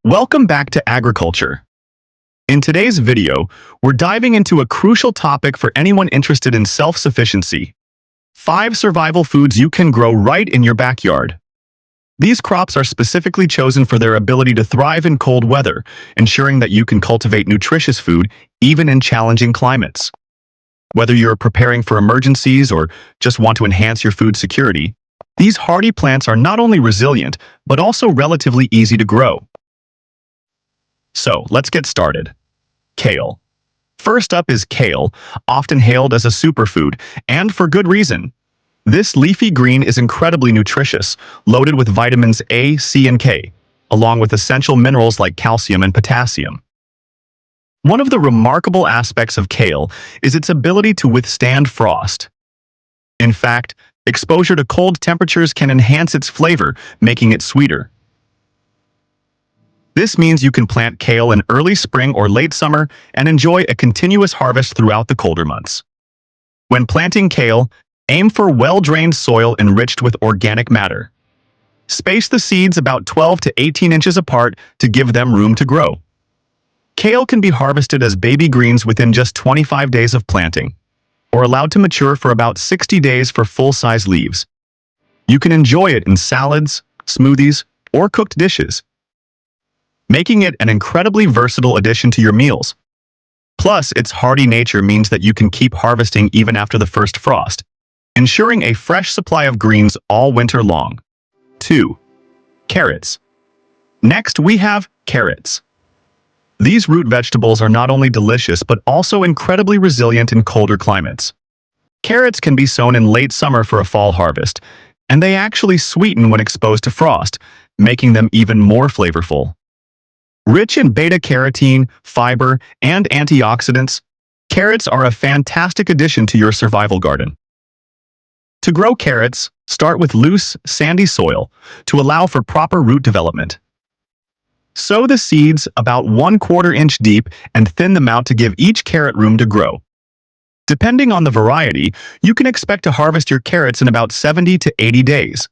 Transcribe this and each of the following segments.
Welcome back to agriculture. In today's video, we're diving into a crucial topic for anyone interested in self-sufficiency. 5 survival foods you can grow right in your backyard. These crops are specifically chosen for their ability to thrive in cold weather, ensuring that you can cultivate nutritious food even in challenging climates. Whether you're preparing for emergencies or just want to enhance your food security, these hardy plants are not only resilient, but also relatively easy to grow. So, let's get started. Kale. First up is kale, often hailed as a superfood, and for good reason. This leafy green is incredibly nutritious, loaded with vitamins A, C, and K, along with essential minerals like calcium and potassium. One of the remarkable aspects of kale is its ability to withstand frost. In fact, exposure to cold temperatures can enhance its flavor, making it sweeter. This means you can plant kale in early spring or late summer and enjoy a continuous harvest throughout the colder months. When planting kale, aim for well-drained soil enriched with organic matter. Space the seeds about 12 to 18 inches apart to give them room to grow. Kale can be harvested as baby greens within just 25 days of planting, or allowed to mature for about 60 days for full-size leaves. You can enjoy it in salads, smoothies, or cooked dishes, making it an incredibly versatile addition to your meals. Plus, its hardy nature means that you can keep harvesting even after the first frost, ensuring a fresh supply of greens all winter long. 2. Carrots. Next, we have carrots. These root vegetables are not only delicious but also incredibly resilient in colder climates. Carrots can be sown in late summer for a fall harvest, and they actually sweeten when exposed to frost, making them even more flavorful. Rich in beta-carotene, fiber, and antioxidants, carrots are a fantastic addition to your survival garden. To grow carrots, start with loose, sandy soil to allow for proper root development. Sow the seeds about 1/4 inch deep and thin them out to give each carrot room to grow. Depending on the variety, you can expect to harvest your carrots in about 70 to 80 days.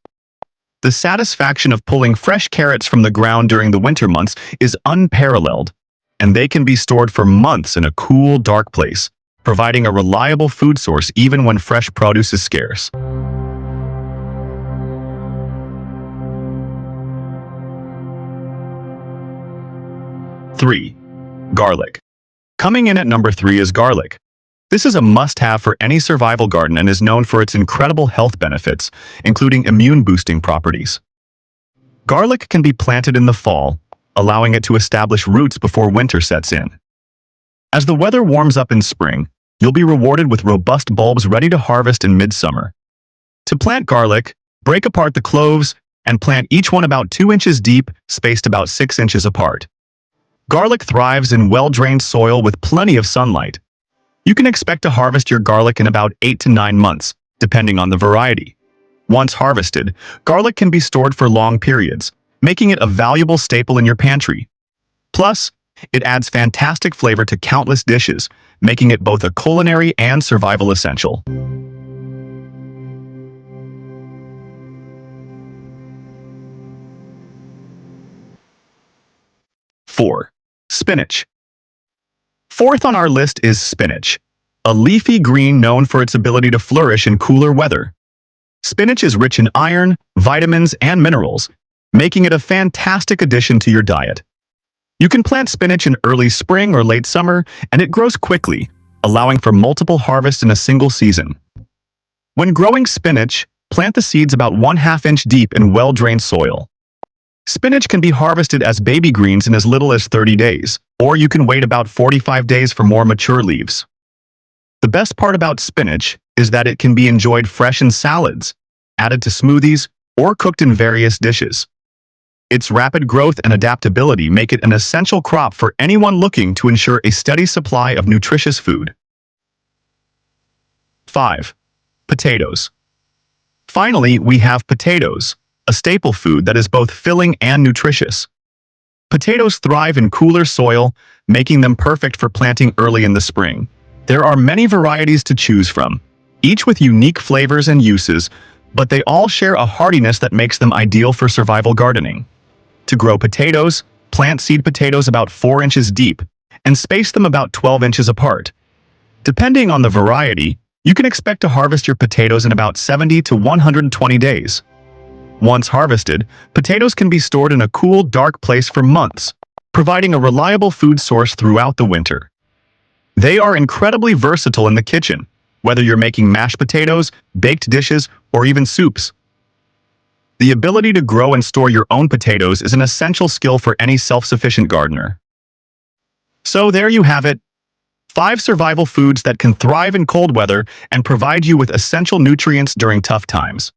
The satisfaction of pulling fresh carrots from the ground during the winter months is unparalleled, and they can be stored for months in a cool, dark place, providing a reliable food source even when fresh produce is scarce. 3. Garlic. Coming in at number 3 is garlic. This is a must-have for any survival garden and is known for its incredible health benefits, including immune-boosting properties. Garlic can be planted in the fall, allowing it to establish roots before winter sets in. As the weather warms up in spring, you'll be rewarded with robust bulbs ready to harvest in midsummer. To plant garlic, break apart the cloves and plant each one about 2 inches deep, spaced about 6 inches apart. Garlic thrives in well-drained soil with plenty of sunlight. You can expect to harvest your garlic in about 8 to 9 months, depending on the variety. Once harvested, garlic can be stored for long periods, making it a valuable staple in your pantry. Plus, it adds fantastic flavor to countless dishes, making it both a culinary and survival essential. 4. Spinach. Fourth on our list is spinach, a leafy green known for its ability to flourish in cooler weather. Spinach is rich in iron, vitamins, and minerals, making it a fantastic addition to your diet. You can plant spinach in early spring or late summer, and it grows quickly, allowing for multiple harvests in a single season. When growing spinach, plant the seeds about 1/2 inch deep in well-drained soil. Spinach can be harvested as baby greens in as little as 30 days, or you can wait about 45 days for more mature leaves. The best part about spinach is that it can be enjoyed fresh in salads, added to smoothies, or cooked in various dishes. Its rapid growth and adaptability make it an essential crop for anyone looking to ensure a steady supply of nutritious food. 5. Potatoes. Finally, we have potatoes, a staple food that is both filling and nutritious. Potatoes thrive in cooler soil, making them perfect for planting early in the spring. There are many varieties to choose from, each with unique flavors and uses, but they all share a hardiness that makes them ideal for survival gardening. To grow potatoes, Plant seed potatoes about 4 inches deep and space them about 12 inches apart. Depending on the variety, you can expect to harvest your potatoes in about 70 to 120 days. Once harvested, potatoes can be stored in a cool, dark place for months, providing a reliable food source throughout the winter. They are incredibly versatile in the kitchen, whether you're making mashed potatoes, baked dishes, or even soups. The ability to grow and store your own potatoes is an essential skill for any self-sufficient gardener. So there you have it, 5 survival foods that can thrive in cold weather and provide you with essential nutrients during tough times.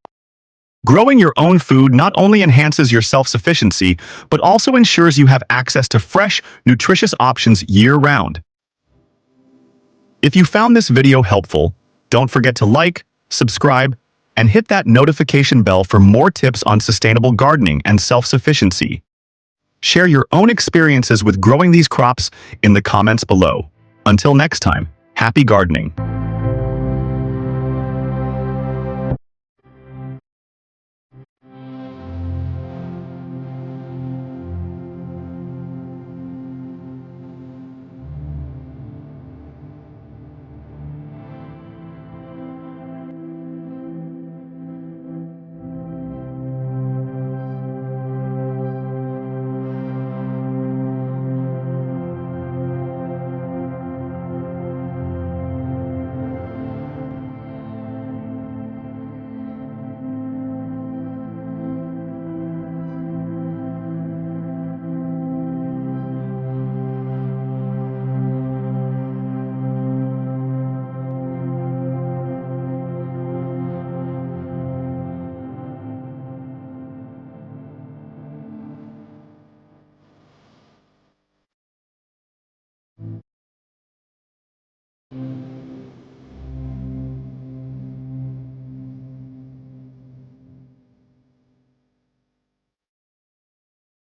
Growing your own food not only enhances your self-sufficiency, but also ensures you have access to fresh, nutritious options year-round. If you found this video helpful, don't forget to like, subscribe, and hit that notification bell for more tips on sustainable gardening and self-sufficiency. Share your own experiences with growing these crops in the comments below. Until next time, happy gardening!